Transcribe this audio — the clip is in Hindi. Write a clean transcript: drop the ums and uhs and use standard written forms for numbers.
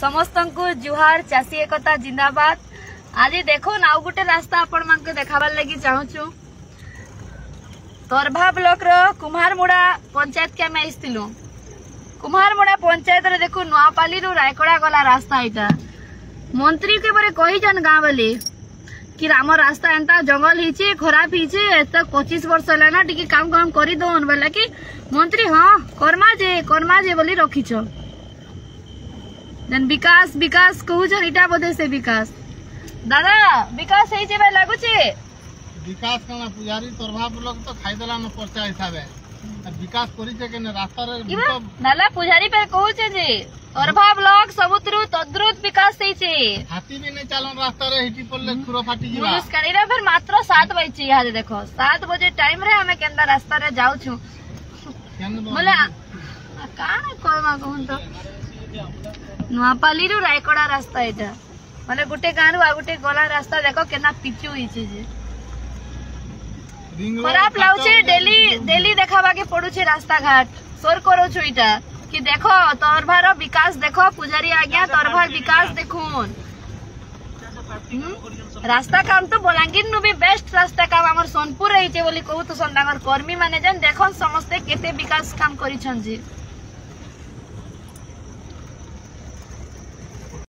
समस्त को जुहार चाषी एकता जिंदाबाद। आज देखो ना गोटे रास्ता आपण मान के देखाबार लगी चाहूँ। तोरभा ब्लॉक रो कुम्हारमुड़ा पंचायत के आमे आइथिलु। कुम्हारमुड़ा पंचायत रे देखो नुआपाली रु रायकड़ा गला रास्ता एटा। मंत्री के बारे कही जन गाँव वाले कि राम रास्ता एंता जंगल हिचे खराब हिचे एत 25 वर्ष है टी काम काम करी दोन बोला कि मंत्री हाँ करमा जे बोली रखीच। विकास विकास कहून इटा बोधे से विकास दादा विकास है लगुचे विकास करना पुजारी तोरभा ब्लॉक तो खाईदेला न पर्चा हिसाब है विकास करी के न रास्ता रे नाला पुजारी पे कहूचे जे तोरभा ब्लॉक सबुत्रु तद्रुत विकास हेचे हाथी भी नहीं चालन रास्ता रे हिटी पड़ले खुरो फाटी जीवा मुस्कान इरा फिर मात्र 7 बजे यहाँ देखो 7 बजे टाइम रे हमें केंदा रास्ता रे जाऊ छु बोले काना कोमा कहून तो नुआपाली रु रायकड़ा रास्ता एटा माने गुटे गाँ रु आ गुटे गला रास्ता देखो केना पिचू हिचे जे खराब लाउचे डेली देखाबा के पड़ुचे रास्ता घाट सोर करो छु इटा कि देखो तोरभार विकास देखो पुजारी आज्ञा तोरभार विकास देखून रास्ता काम तो बलांगीर नु भी बेस्ट रास्ता काम हमर सोनपुर रही बोली कहू तो संदांगर कर्मी माने जन देखन समस्ते केते विकास काम करिछन जी।